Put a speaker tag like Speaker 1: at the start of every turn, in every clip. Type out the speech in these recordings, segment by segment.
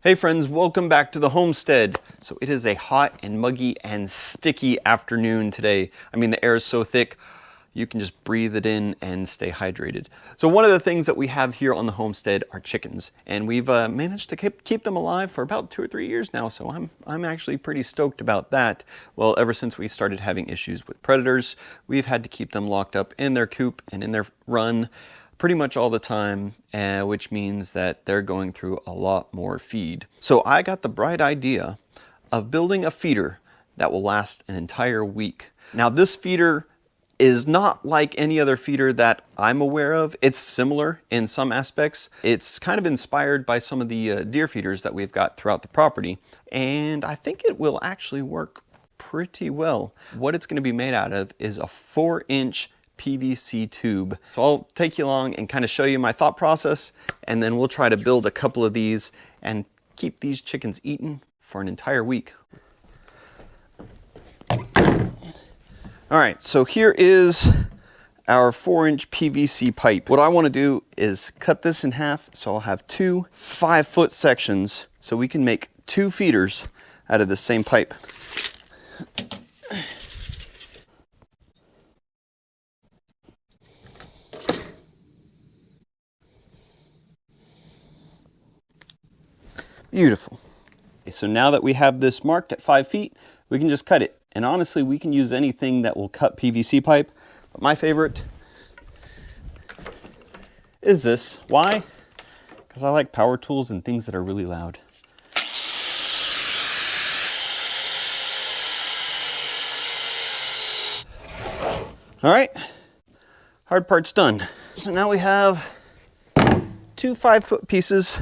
Speaker 1: Hey friends, welcome back to the homestead. So it is a hot and muggy and sticky afternoon today. I mean, the air is so thick, you can just breathe it in and stay hydrated. So one of the things that we have here on the homestead are chickens, and we've managed to keep them alive for about 2 or 3 years now. So I'm actually pretty stoked about that. Well, ever since we started having issues with predators, we've had to keep them locked up in their coop and in their run pretty much all the time, which means that they're going through a lot more feed. So I got the bright idea of building a feeder that will last an entire week. Now this feeder is not like any other feeder that I'm aware of. It's similar in some aspects. It's kind of inspired by some of the deer feeders that we've got throughout the property, and I think it will actually work pretty well. What it's going to be made out of is a 4-inch PVC tube. So I'll take you along and kind of show you my thought process, and then we'll try to build a couple of these and keep these chickens eaten for an entire week. All right, so here is our 4-inch PVC pipe. What I want to do is cut this in half, so I'll have 2 5-foot sections so we can make 2 feeders out of the same pipe. Beautiful. Okay, so now that we have this marked at 5 feet, we can just cut it. And honestly, we can use anything that will cut PVC pipe, but my favorite is this. Why? Because I like power tools and things that are really loud. All right, hard part's done. So now we have 2 5-foot pieces.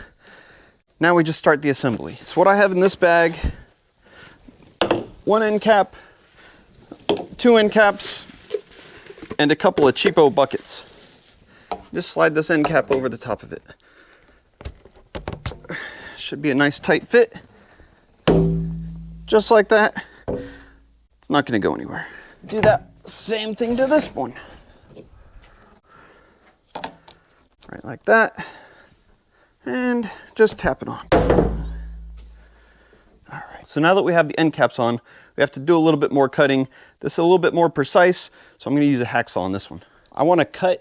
Speaker 1: Now we just start the assembly. So what I have in this bag, 1 end cap, 2 end caps, and a couple of cheapo buckets. Just slide this end cap over the top of it. Should be a nice tight fit. Just like that. It's not gonna go anywhere. Do that same thing to this one. Right like that. And just tap it on. All right, so now that we have the end caps on, we have to do a little bit more cutting. This is a little bit more precise, so I'm gonna use a hacksaw on this one. I wanna cut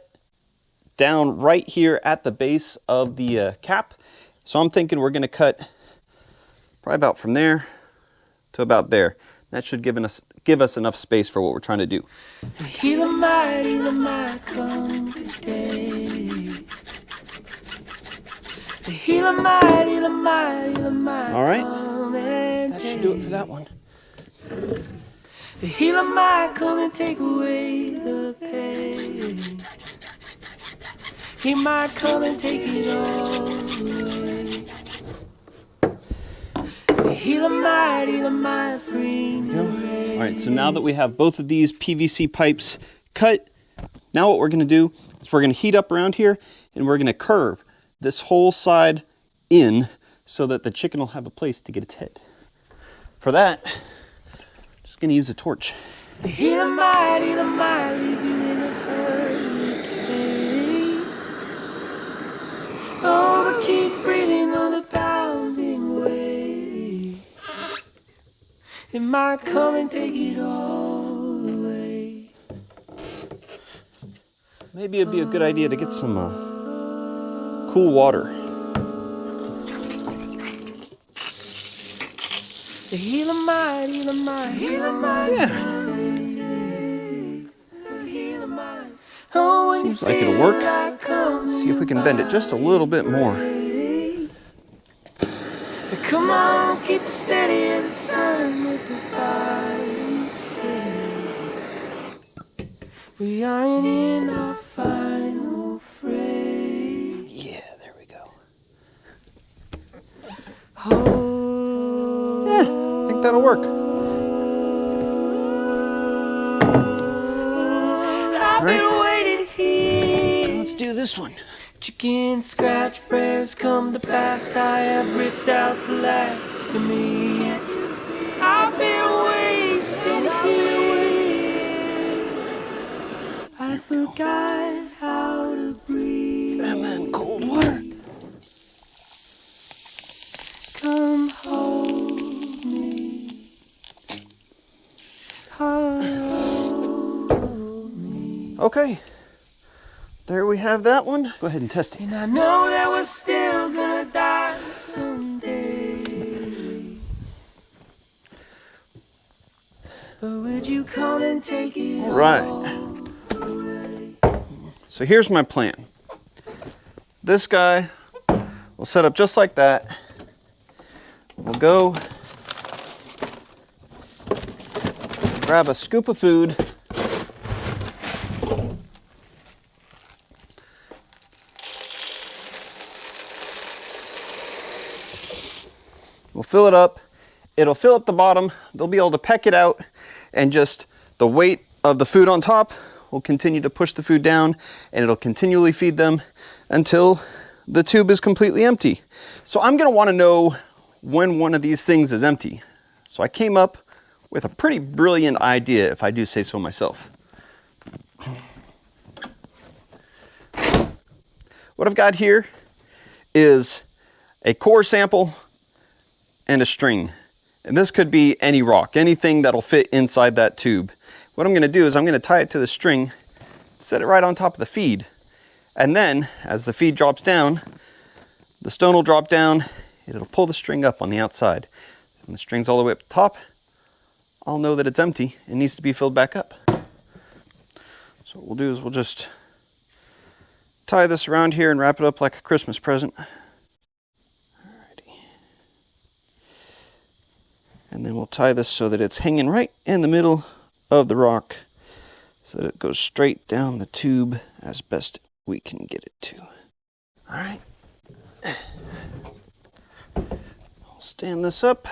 Speaker 1: down right here at the base of the cap. So I'm thinking we're gonna cut probably about from there to about there. That should give us enough space for what we're trying to do.
Speaker 2: Heal might come today.
Speaker 1: All right, that should do it for that one.
Speaker 2: The healer might come and take away the pain. He might come and take it all away. The healer might bring the rain.
Speaker 1: All right, so now that we have both of these PVC pipes cut, now what we're gonna do is we're gonna heat up around here and we're gonna curve this whole side in so that the chicken will have a place to get its head. For that, I'm just gonna use a torch.
Speaker 2: The healer might leave you in a hurricane. Oh, but keep breathing on the pounding wave. It might come and take it all away.
Speaker 1: Maybe it'd be a good idea to get some cool water.
Speaker 2: The healer might.
Speaker 1: Yeah.
Speaker 2: Oh,
Speaker 1: seems like it'll work. See if we can bend it just a little bit more.
Speaker 2: Come on, keep it steady as the sun with the body say. We aren't in our final phrase.
Speaker 1: Yeah, there we go.
Speaker 2: Oh,
Speaker 1: yeah, I think that'll work.
Speaker 2: I've been waiting here.
Speaker 1: Let's do this one.
Speaker 2: Chicken scratch prayers come to pass. I have ripped out the last of me. I've been wasting here. I forgot how to breathe.
Speaker 1: And then cold water.
Speaker 2: Come
Speaker 1: Okay, there we have that one. Go ahead and test it.
Speaker 2: And I know that we're still gonna die someday. But would you come and take it
Speaker 1: All right.
Speaker 2: away?
Speaker 1: So here's my plan. This guy will set up just like that. We'll go grab a scoop of food. We'll fill it up. It'll fill up the bottom. They'll be able to peck it out, and just the weight of the food on top will continue to push the food down, and it'll continually feed them until the tube is completely empty. So I'm gonna wanna know when one of these things is empty. So I came up with a pretty brilliant idea, if I do say so myself. What I've got here is a core sample and a string. And this could be any rock, anything that'll fit inside that tube. What I'm gonna do is I'm gonna tie it to the string, set it right on top of the feed. And then, as the feed drops down, the stone will drop down, it'll pull the string up on the outside. When the string's all the way up the top, I'll know that it's empty and needs to be filled back up. So what we'll do is we'll just tie this around here and wrap it up like a Christmas present. And then we'll tie this so that it's hanging right in the middle of the rock, so that it goes straight down the tube as best we can get it to. All right. I'll stand this up.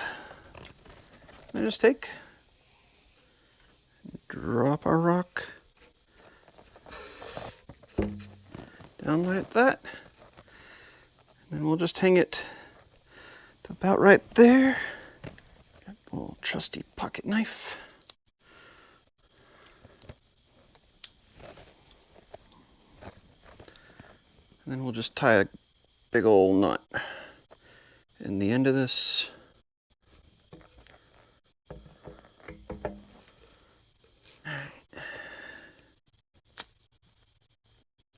Speaker 1: And just take, drop our rock down like that. And then we'll just hang it to about right there. Little trusty pocket knife. And then we'll just tie a big old knot in the end of this.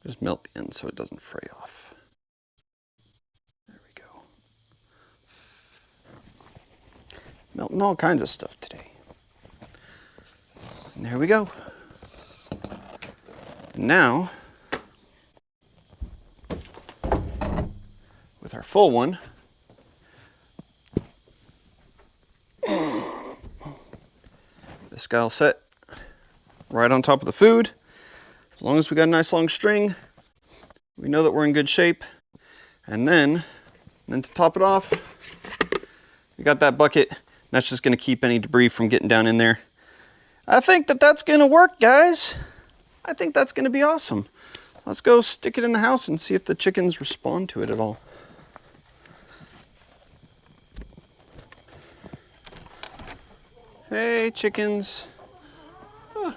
Speaker 1: Just melt the end so it doesn't fray off. There we go. Melting all kinds of stuff today. And there we go. Now, with our full one, this guy will set right on top of the food. As long as we got a nice long string, we know that we're in good shape. And then to top it off, we got that bucket. That's just gonna keep any debris from getting down in there. I think that that's gonna work, guys. I think that's gonna be awesome. Let's go stick it in the house and see if the chickens respond to it at all. Hey, chickens. Huh.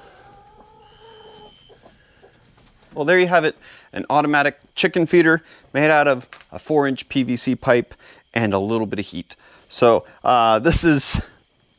Speaker 1: Well, there you have it. An automatic chicken feeder made out of a 4-inch PVC pipe and a little bit of heat. So this is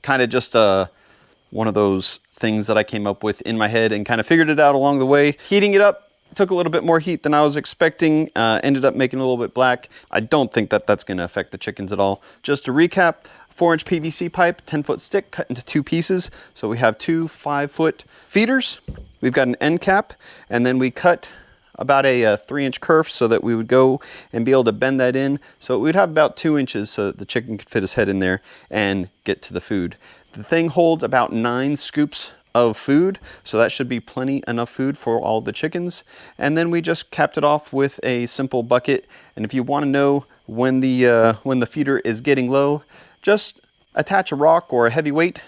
Speaker 1: kind of just one of those things that I came up with in my head and kind of figured it out along the way. Heating it up took a little bit more heat than I was expecting, ended up making it a little bit black. I don't think that that's gonna affect the chickens at all. Just to recap, 4-inch PVC pipe, 10-foot stick cut into 2 pieces. So we have 2 5-foot feeders. We've got an end cap, and then we cut about a 3-inch kerf so that we would go and be able to bend that in. So we'd have about 2 inches so that the chicken could fit his head in there and get to the food. The thing holds about 9 scoops of food, so that should be plenty enough food for all the chickens. And then we just capped it off with a simple bucket. And if you want to know when the feeder is getting low, just attach a rock or a heavy weight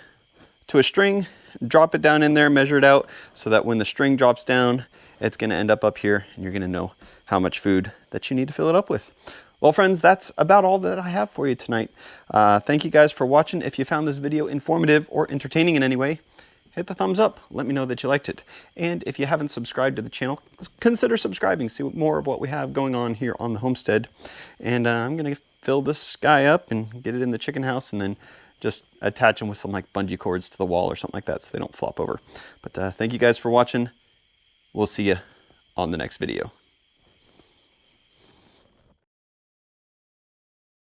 Speaker 1: to a string, drop it down in there, measure it out, so that when the string drops down, it's going to end up here, and you're going to know how much food that you need to fill it up with. Well, friends, that's about all that I have for you tonight. Thank you guys for watching. If you found this video informative or entertaining in any way, hit the thumbs up. Let me know that you liked it. And if you haven't subscribed to the channel, consider subscribing. See more of what we have going on here on the homestead. And I'm going to fill this guy up and get it in the chicken house, and then just attach them with some like bungee cords to the wall or something like that so they don't flop over. But thank you guys for watching. We'll see you on the next video.